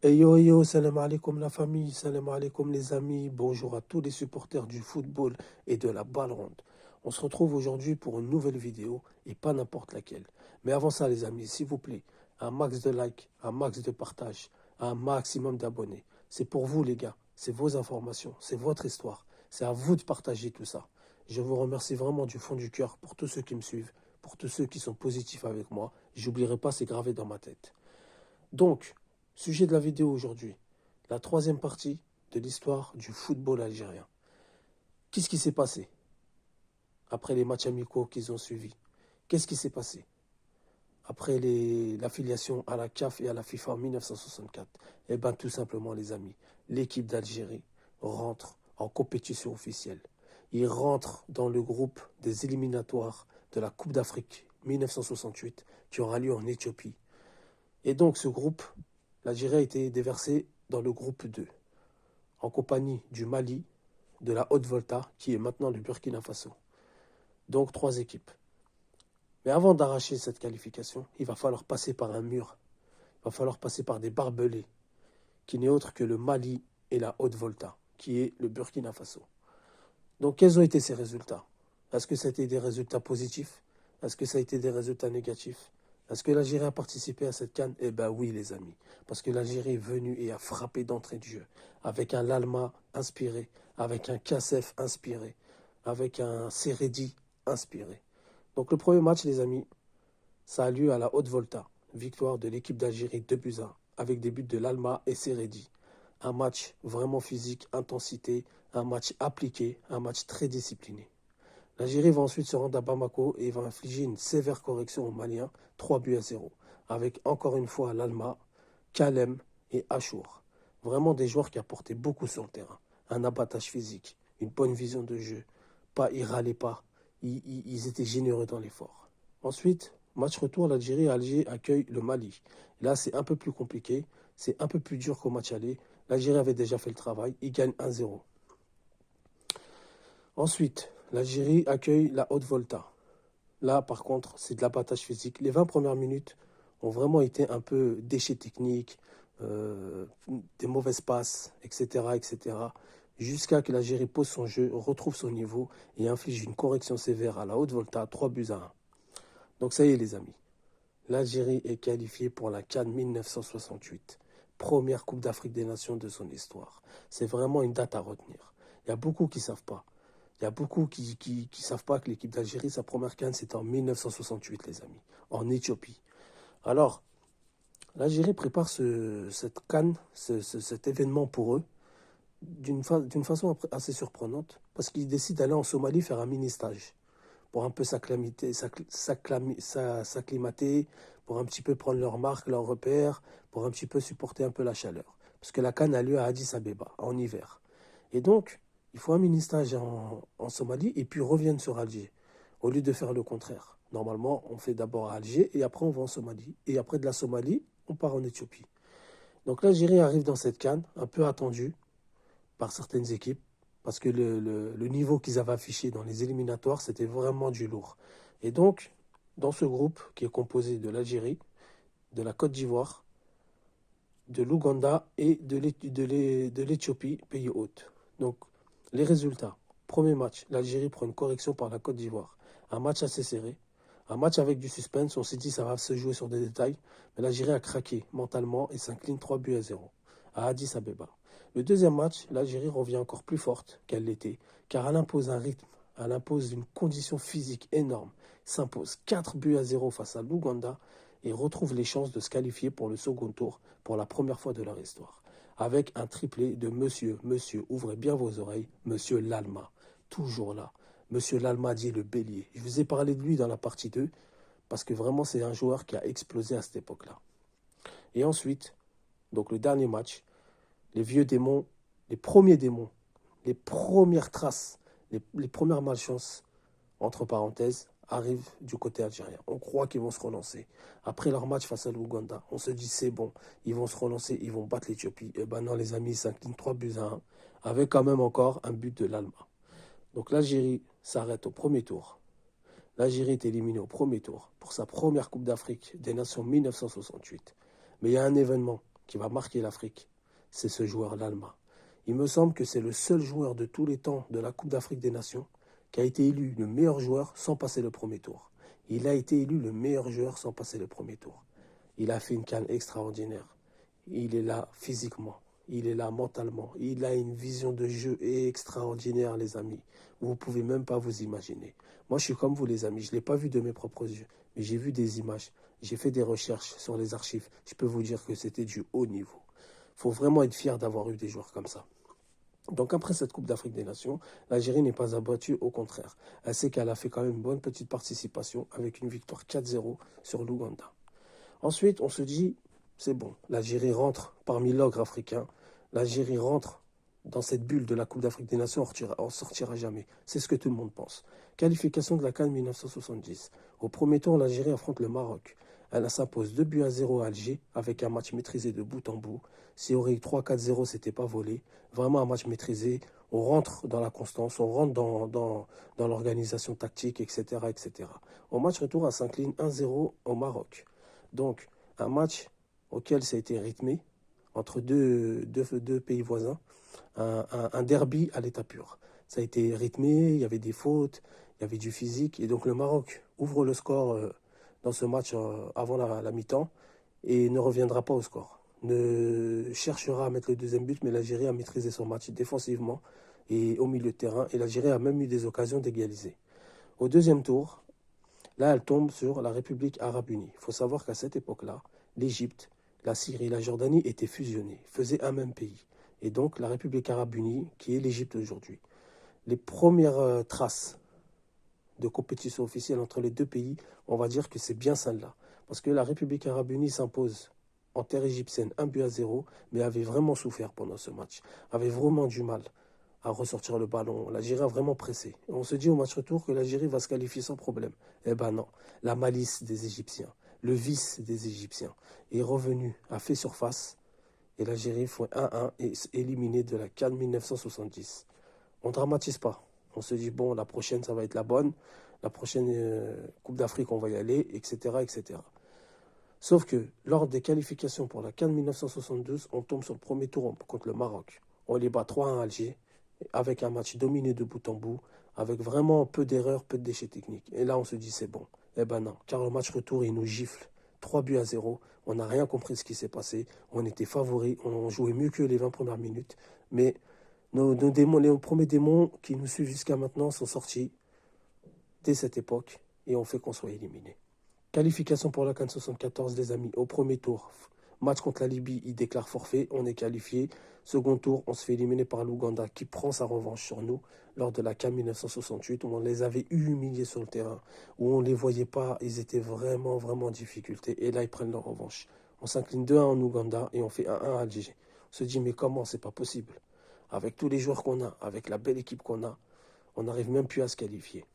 Hey yo, salam alaikum la famille, salam alaikum les amis, bonjour à tous les supporters du football et de la balle ronde. On se retrouve aujourd'hui pour une nouvelle vidéo et pas n'importe laquelle. Mais avant ça les amis, s'il vous plaît, un max de likes, un max de partage, un maximum d'abonnés. C'est pour vous les gars, c'est vos informations, c'est votre histoire, c'est à vous de partager tout ça. Je vous remercie vraiment du fond du cœur pour tous ceux qui me suivent, pour tous ceux qui sont positifs avec moi. J'oublierai pas, c'est gravé dans ma tête. Donc, sujet de la vidéo aujourd'hui, la troisième partie de l'histoire du football algérien. Qu'est-ce qui s'est passé après les matchs amicaux qu'ils ont suivis? Qu'est-ce qui s'est passé après l'affiliation à la CAF et à la FIFA en 1964? Eh bien, tout simplement, les amis, l'équipe d'Algérie rentre en compétition officielle. Il rentre dans le groupe des éliminatoires de la Coupe d'Afrique 1968 qui aura lieu en Éthiopie. Et donc, ce groupe, l'Algérie a été déversée dans le groupe 2, en compagnie du Mali, de la Haute-Volta, qui est maintenant le Burkina Faso. Donc, 3 équipes. Mais avant d'arracher cette qualification, il va falloir passer par un mur. Il va falloir passer par des barbelés, qui n'est autre que le Mali et la Haute-Volta, qui est le Burkina Faso. Donc, quels ont été ces résultats? Est-ce que ça a été des résultats positifs? Est-ce que ça a été des résultats négatifs? Est-ce que l'Algérie a participé à cette CAN? Eh bien oui, les amis. Parce que l'Algérie est venue et a frappé d'entrée de jeu. Avec un Lalma inspiré, avec un Kassef inspiré, avec un Seredi inspiré. Donc le premier match, les amis, ça a lieu à la Haute-Volta. Victoire de l'équipe d'Algérie 2-1, avec des buts de Lalma et Seredi. Un match vraiment physique, intensité, un match appliqué, un match très discipliné. L'Algérie va ensuite se rendre à Bamako et va infliger une sévère correction aux Maliens, 3-0, avec encore une fois l'Alma, Kalem et Achour. Vraiment des joueurs qui apportaient beaucoup sur le terrain. Un abattage physique, une bonne vision de jeu. Ils râlaient pas, ils étaient généreux dans l'effort. Ensuite, match retour, l'Algérie à Alger accueille le Mali. Là, c'est un peu plus compliqué, c'est un peu plus dur qu'au match aller. L'Algérie avait déjà fait le travail, il gagne 1-0. Ensuite, l'Algérie accueille la Haute-Volta. Là, par contre, c'est de l'abattage physique. Les 20 premières minutes ont vraiment été un peu déchets techniques, des mauvaises passes, etc., etc., jusqu'à que l'Algérie pose son jeu, retrouve son niveau et inflige une correction sévère à la Haute-Volta, 3-1. Donc ça y est, les amis. L'Algérie est qualifiée pour la CAN 1968, première Coupe d'Afrique des Nations de son histoire. C'est vraiment une date à retenir. Il y a beaucoup qui ne savent pas. Il y a beaucoup qui savent pas que l'équipe d'Algérie, sa première CAN, c'était en 1968, les amis, en Éthiopie. Alors, l'Algérie prépare cette CAN, cet événement pour eux, d'une façon assez surprenante, parce qu'ils décident d'aller en Somalie faire un mini-stage pour un peu s'acclimater, pour un petit peu prendre leurs marques, leurs repères, pour un petit peu supporter un peu la chaleur. Parce que la CAN a lieu à Addis Abeba, en hiver. Et donc, il faut un mini-stage en Somalie et puis reviennent sur Alger, au lieu de faire le contraire. Normalement, on fait d'abord à Alger et après on va en Somalie. Et après de la Somalie, on part en Éthiopie. Donc l'Algérie arrive dans cette CAN, un peu attendue par certaines équipes, parce que le niveau qu'ils avaient affiché dans les éliminatoires, c'était vraiment du lourd. Et donc, dans ce groupe qui est composé de l'Algérie, de la Côte d'Ivoire, de l'Ouganda et de l'Éthiopie, pays hôte. Donc, les résultats. Premier match, l'Algérie prend une correction par la Côte d'Ivoire. Un match assez serré. Un match avec du suspense. On s'est dit ça va se jouer sur des détails. Mais l'Algérie a craqué mentalement et s'incline 3-0 à Addis Abeba. Le deuxième match, l'Algérie revient encore plus forte qu'elle l'était, car elle impose un rythme, elle impose une condition physique énorme, s'impose 4-0 face à l'Ouganda et retrouve les chances de se qualifier pour le second tour pour la première fois de leur histoire. Avec un triplé de monsieur, ouvrez bien vos oreilles, monsieur Lalma, toujours là. Monsieur Lalma dit le bélier. Je vous ai parlé de lui dans la partie 2 parce que vraiment c'est un joueur qui a explosé à cette époque-là. Et ensuite, donc le dernier match, les vieux démons, les premiers démons, les premières traces, les premières malchances, entre parenthèses, arrivent du côté algérien. On croit qu'ils vont se relancer. Après leur match face à l'Ouganda, on se dit c'est bon, ils vont se relancer, ils vont battre l'Éthiopie. Et ben non, les amis, ils s'inclinent 3-1, avec quand même encore un but de l'Alma. Donc l'Algérie s'arrête au premier tour. L'Algérie est éliminée au premier tour pour sa première Coupe d'Afrique des Nations 1968. Mais il y a un événement qui va marquer l'Afrique, c'est ce joueur, l'Alma. Il me semble que c'est le seul joueur de tous les temps de la Coupe d'Afrique des Nations qui a été élu le meilleur joueur sans passer le premier tour. Il a été élu le meilleur joueur sans passer le premier tour. Il a fait une CAN extraordinaire. Il est là physiquement, il est là mentalement, il a une vision de jeu extraordinaire, les amis. Vous ne pouvez même pas vous imaginer. Moi, je suis comme vous, les amis. Je ne l'ai pas vu de mes propres yeux, mais j'ai vu des images. J'ai fait des recherches sur les archives. Je peux vous dire que c'était du haut niveau. Il faut vraiment être fier d'avoir eu des joueurs comme ça. Donc après cette Coupe d'Afrique des Nations, l'Algérie n'est pas abattue, au contraire. Elle sait qu'elle a fait quand même une bonne petite participation avec une victoire 4-0 sur l'Ouganda. Ensuite, on se dit, c'est bon, l'Algérie rentre parmi l'ogre africain. L'Algérie rentre dans cette bulle de la Coupe d'Afrique des Nations, on ne sortira jamais. C'est ce que tout le monde pense. Qualification de la CAN 1970. Au premier tour, l'Algérie affronte le Maroc. Elle s'impose 2-0 à Alger avec un match maîtrisé de bout en bout. Si aurait eu 3-4-0, c'était pas volé. Vraiment un match maîtrisé. On rentre dans la constance, on rentre dans l'organisation tactique, etc., etc. Au match retour, elle s'incline 1-0 au Maroc. Donc, un match auquel ça a été rythmé entre deux pays voisins, un derby à l'état pur. Ça a été rythmé, il y avait des fautes, il y avait du physique. Et donc, le Maroc ouvre le score dans ce match avant la mi-temps et ne reviendra pas au score. Ne cherchera à mettre le deuxième but, mais l'Algérie a maîtrisé son match défensivement et au milieu de terrain. Et l'Algérie a même eu des occasions d'égaliser. Au deuxième tour, là, elle tombe sur la République arabe unie. Il faut savoir qu'à cette époque-là, l'Égypte, la Syrie et la Jordanie étaient fusionnées, faisaient un même pays. Et donc, la République arabe unie, qui est l'Égypte aujourd'hui. Les premières traces de compétition officielle entre les deux pays, on va dire que c'est bien celle-là. Parce que la République arabe unie s'impose en terre égyptienne 1-0, mais avait vraiment souffert pendant ce match, avait vraiment du mal à ressortir le ballon. L'Algérie a vraiment pressé. Et on se dit au match retour que l'Algérie va se qualifier sans problème. Eh ben non, la malice des Égyptiens, le vice des Égyptiens est revenu, a fait surface, et l'Algérie fait 1-1 et est éliminée de la CAN 1970. On ne dramatise pas. On se dit, bon, la prochaine, ça va être la bonne. La prochaine Coupe d'Afrique, on va y aller, etc., etc. Sauf que lors des qualifications pour la CAN 1972, on tombe sur le premier tour contre le Maroc. On les bat 3-1 à Alger, avec un match dominé de bout en bout, avec vraiment peu d'erreurs, peu de déchets techniques. Et là, on se dit, c'est bon. Eh ben non, car le match retour, il nous gifle. 3-0. On n'a rien compris de ce qui s'est passé. On était favoris, on jouait mieux que les 20 premières minutes. Mais nos démons, les premiers démons qui nous suivent jusqu'à maintenant sont sortis dès cette époque et ont fait qu'on soit éliminé. Qualification pour la CAN 74, les amis. Au premier tour, match contre la Libye, il déclare forfait, on est qualifié. Second tour, on se fait éliminer par l'Ouganda qui prend sa revanche sur nous lors de la CAN 1968 où on les avait humiliés sur le terrain, où on ne les voyait pas, ils étaient vraiment, vraiment en difficulté. Et là, ils prennent leur revanche. On s'incline 2-1 en Ouganda et on fait 1-1 à Alger. On se dit, mais comment, c'est pas possible. Avec tous les joueurs qu'on a, avec la belle équipe qu'on a, on n'arrive même plus à se qualifier.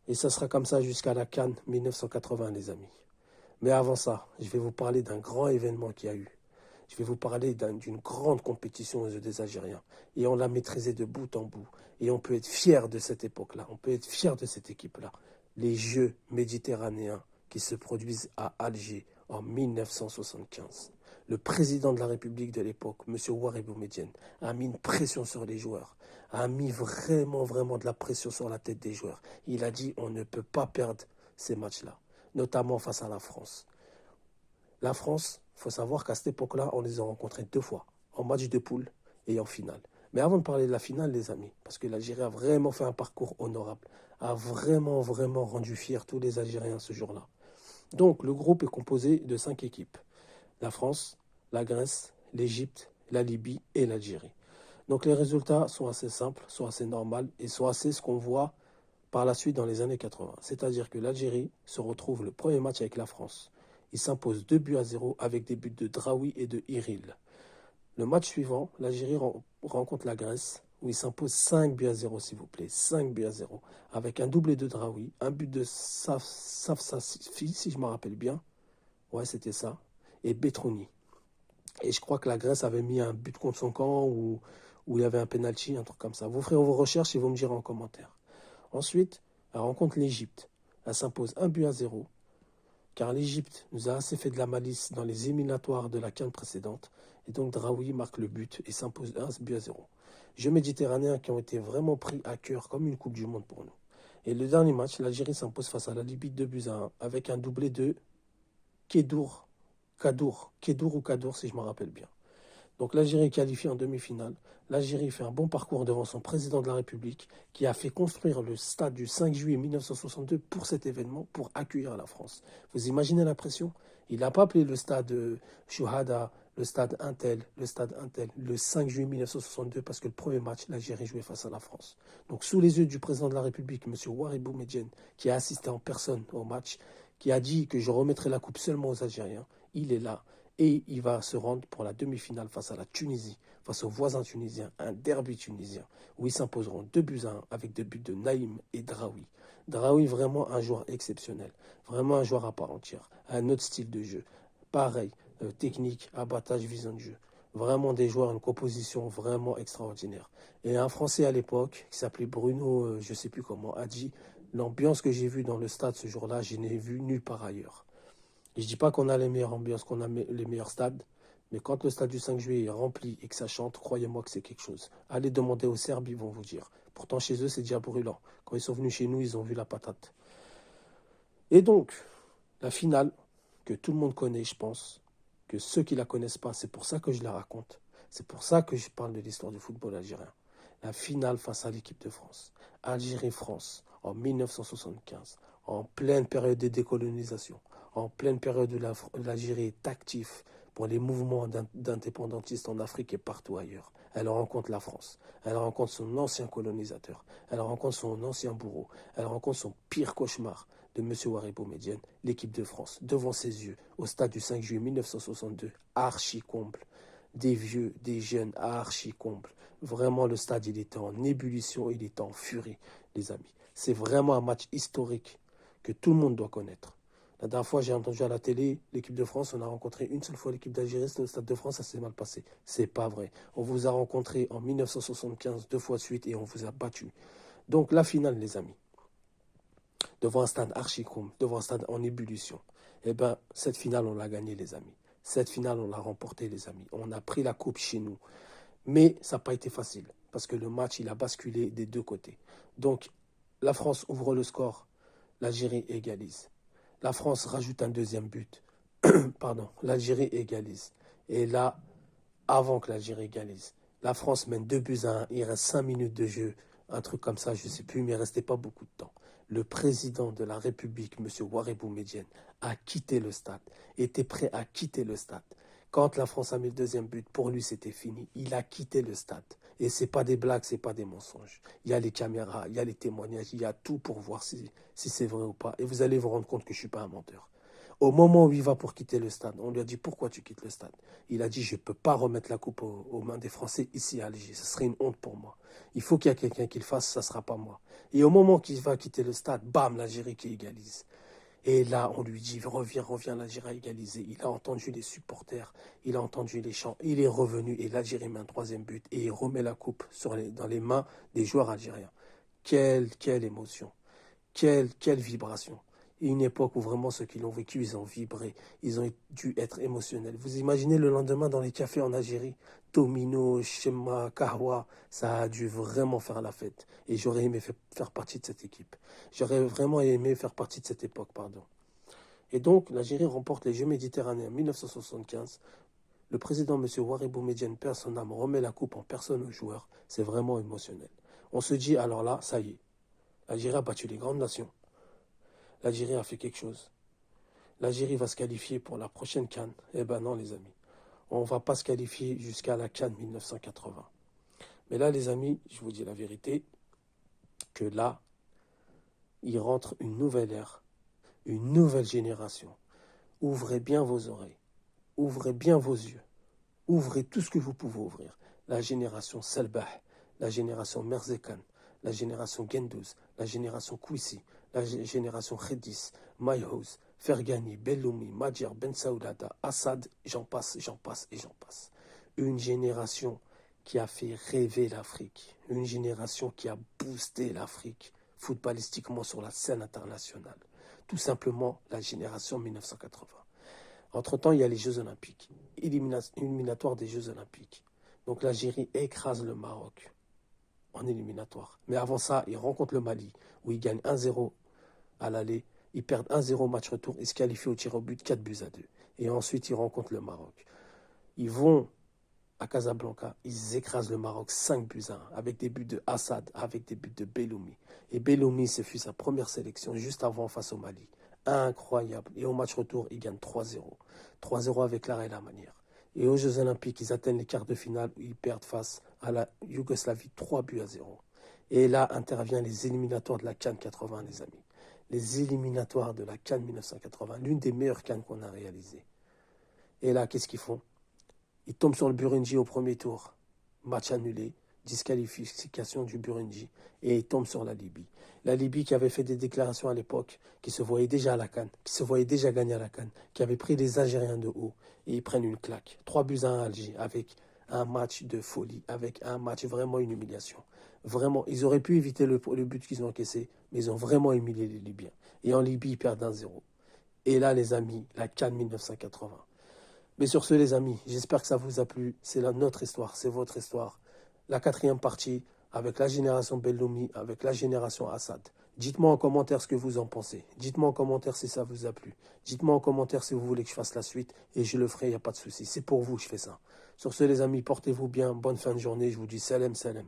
Et ça sera comme ça jusqu'à la CAN 1980, les amis. Mais avant ça, je vais vous parler d'un grand événement qu'il y a eu. Je vais vous parler d'une grande compétition aux yeux des Algériens. Et on l'a maîtrisé de bout en bout. Et on peut être fier de cette époque-là. On peut être fier de cette équipe-là. Les Jeux méditerranéens qui se produisent à Alger en 1975. Le président de la République de l'époque, M. Ouari Boumedienne, a mis une pression sur les joueurs, a mis vraiment, vraiment de la pression sur la tête des joueurs. Il a dit on ne peut pas perdre ces matchs-là, notamment face à la France. La France, il faut savoir qu'à cette époque-là, on les a rencontrés 2 fois, en match de poule et en finale. Mais avant de parler de la finale, les amis, parce que l'Algérie a vraiment fait un parcours honorable, a vraiment, vraiment rendu fiers tous les Algériens ce jour-là. Donc, le groupe est composé de 5 équipes. La France, la Grèce, l'Égypte, la Libye et l'Algérie. Donc les résultats sont assez simples, sont assez normaux et sont assez ce qu'on voit par la suite dans les années 80. C'est-à-dire que l'Algérie se retrouve le premier match avec la France. Il s'impose 2-0 avec des buts de Draoui et de Iril. Le match suivant, l'Algérie rencontre la Grèce où il s'impose 5-0 s'il vous plaît, 5-0 avec un doublé de Draoui, un but de Safsafi si je me rappelle bien. Ouais, c'était ça. Et Betrouni. Et je crois que la Grèce avait mis un but contre son camp où il y avait un penalty, un truc comme ça. Vous ferez vos recherches et vous me direz en commentaire. Ensuite, elle rencontre l'Égypte. Elle s'impose 1-0 car l'Égypte nous a assez fait de la malice dans les éliminatoires de la CAN précédente, et donc Draoui marque le but et s'impose 1-0. Jeux méditerranéens qui ont été vraiment pris à cœur comme une Coupe du Monde pour nous. Et le dernier match, l'Algérie s'impose face à la Libye 2-1 avec un doublé de Kedour ou Kadour si je me rappelle bien. Donc l'Algérie est qualifiée en demi-finale. L'Algérie fait un bon parcours devant son président de la République qui a fait construire le stade du 5 juillet 1962 pour cet événement, pour accueillir la France. Vous imaginez la pression? Il n'a pas appelé le stade Chouhada, le stade Intel, le 5 juillet 1962 parce que le premier match, l'Algérie jouait face à la France. Donc sous les yeux du président de la République, M. Ouari Boumedienne, qui a assisté en personne au match, qui a dit que je remettrai la coupe seulement aux Algériens, il est là. Et il va se rendre pour la demi-finale face à la Tunisie, face aux voisins tunisiens, un derby tunisien, où ils s'imposeront 2-1 avec 2 buts de Naïm et Draoui. Draoui, vraiment un joueur exceptionnel, vraiment un joueur à part entière, un autre style de jeu. Pareil, technique, abattage, vision de jeu. Vraiment des joueurs, une composition vraiment extraordinaire. Et un Français à l'époque, qui s'appelait Bruno, je ne sais plus comment, a dit « L'ambiance que j'ai vue dans le stade ce jour-là, je n'ai vue nulle part ailleurs ». Je ne dis pas qu'on a les meilleures ambiances, qu'on a les meilleurs stades, mais quand le stade du 5 juillet est rempli et que ça chante, croyez-moi que c'est quelque chose. Allez demander aux Serbes, ils vont vous dire. Pourtant, chez eux, c'est déjà brûlant. Quand ils sont venus chez nous, ils ont vu la patate. Et donc, la finale, que tout le monde connaît, je pense, que ceux qui ne la connaissent pas, c'est pour ça que je la raconte. C'est pour ça que je parle de l'histoire du football algérien. La finale face à l'équipe de France. Algérie-France, en 1975, en pleine période de décolonisation, en pleine période où l'Algérie est active pour les mouvements d'indépendantistes en Afrique et partout ailleurs. Elle rencontre la France, elle rencontre son ancien colonisateur, elle rencontre son ancien bourreau, elle rencontre son pire cauchemar de M. Ouari Boumedienne, l'équipe de France, devant ses yeux, au stade du 5 juillet 1962, archi comble. Des vieux, des jeunes, archi comble. Vraiment, le stade, il était en ébullition, il était en furie, les amis. C'est vraiment un match historique que tout le monde doit connaître. La dernière fois, j'ai entendu à la télé, l'équipe de France, on a rencontré une seule fois l'équipe d'Algérie, c'était au Stade de France, ça s'est mal passé. C'est pas vrai. On vous a rencontré en 1975, 2 fois de suite, et on vous a battu. Donc, la finale, les amis, devant un stade archi-comble, devant un stade en ébullition, eh bien, cette finale, on l'a gagnée, les amis. Cette finale, on l'a remportée, les amis. On a pris la coupe chez nous. Mais ça n'a pas été facile, parce que le match, il a basculé des deux côtés. Donc, la France ouvre le score, l'Algérie égalise. La France rajoute un deuxième but. Pardon, l'Algérie égalise. Et là, avant que l'Algérie égalise, la France mène 2-1. Il reste 5 minutes de jeu. Un truc comme ça, je ne sais plus, mais il ne restait pas beaucoup de temps. Le président de la République, M. Ouari Boumedienne, a quitté le stade, était prêt à quitter le stade. Quand la France a mis le deuxième but, pour lui, c'était fini. Il a quitté le stade. Et ce n'est pas des blagues, ce n'est pas des mensonges. Il y a les caméras, il y a les témoignages, il y a tout pour voir si c'est vrai ou pas. Et vous allez vous rendre compte que je ne suis pas un menteur. Au moment où il va pour quitter le stade, on lui a dit « Pourquoi tu quittes le stade ?» Il a dit « Je ne peux pas remettre la coupe aux mains des Français ici à Alger. Ce serait une honte pour moi. Il faut qu'il y ait quelqu'un qui le fasse, ça ne sera pas moi. » Et au moment qu'il va quitter le stade, bam, l'Algérie qui égalise. Et là, on lui dit, reviens, l'Algérie a égalisé. Il a entendu les supporters, il a entendu les chants. Il est revenu et l'Algérie met un troisième but et il remet la coupe dans les mains des joueurs algériens. Quelle émotion, quelle vibration. Et une époque où vraiment ceux qui l'ont vécu, ils ont vibré, ils ont dû être émotionnels. Vous imaginez le lendemain dans les cafés en Algérie, Tomino, Chema, Kahwa, ça a dû vraiment faire la fête. Et j'aurais aimé faire partie de cette équipe. J'aurais vraiment aimé faire partie de cette époque, pardon. Et donc, l'Algérie remporte les Jeux méditerranéens en 1975. Le président, M. Ouari Boumedienne, perd son âme, remet la coupe en personne aux joueurs. C'est vraiment émotionnel. On se dit, alors là, ça y est, l'Algérie a battu les grandes nations. L'Algérie a fait quelque chose. L'Algérie va se qualifier pour la prochaine CAN. Eh ben non, les amis. On ne va pas se qualifier jusqu'à la CAN 1980. Mais là, les amis, je vous dis la vérité, que là, il rentre une nouvelle ère, une nouvelle génération. Ouvrez bien vos oreilles, ouvrez bien vos yeux, ouvrez tout ce que vous pouvez ouvrir. La génération Selbah, la génération Merzekan, la génération Gendouzi, la génération Kouissi, la génération Khedis, Mayhouz, Fergani, Belloumi, Madjer, Ben Saoudada, Assad, j'en passe et j'en passe. Une génération qui a fait rêver l'Afrique, une génération qui a boosté l'Afrique footballistiquement sur la scène internationale. tout simplement la génération 1980. Entre-temps, il y a les Jeux Olympiques, éliminatoire des Jeux Olympiques. Donc l'Algérie écrase le Maroc en éliminatoire. Mais avant ça, ils rencontrent le Mali, où ils gagnent 1-0 à l'aller. Ils perdent 1-0 au match retour et se qualifient au tir au but 4-2. Et ensuite, ils rencontrent le Maroc. Ils vont à Casablanca, ils écrasent le Maroc 5-1 avec des buts de Assad, avec des buts de Belloumi. Et Belloumi, ce fut sa première sélection juste avant face au Mali. Incroyable. Et au match retour, ils gagnent 3-0. 3-0 avec l'art et la manière. Et aux Jeux Olympiques, ils atteignent les quarts de finale où ils perdent face à la Yougoslavie 3-0. Et là interviennent les éliminatoires de la CAN 80, les amis. Les éliminatoires de la CAN 1980, l'une des meilleures CAN qu'on a réalisées. Et là, qu'est-ce qu'ils font? Ils tombent sur le Burundi au premier tour. Match annulé, disqualification du Burundi. Et ils tombent sur la Libye. La Libye qui avait fait des déclarations à l'époque, qui se voyait déjà à la CAN, qui se voyait déjà gagner à la CAN, qui avait pris les Algériens de haut. Et ils prennent une claque. 3-1 à Alger, avec un match de folie, avec un match vraiment une humiliation. Vraiment, ils auraient pu éviter le but qu'ils ont encaissé, mais ils ont vraiment humilié les Libyens. Et en Libye, ils perdent 1-0. Et là, les amis, la CAN 1980. Mais sur ce, les amis, j'espère que ça vous a plu. C'est notre histoire, c'est votre histoire. La quatrième partie avec la génération Belloumi, avec la génération Assad. Dites-moi en commentaire ce que vous en pensez. Dites-moi en commentaire si ça vous a plu. Dites-moi en commentaire si vous voulez que je fasse la suite et je le ferai, il n'y a pas de souci. C'est pour vous que je fais ça. Sur ce, les amis, portez-vous bien. Bonne fin de journée. Je vous dis salam, salam.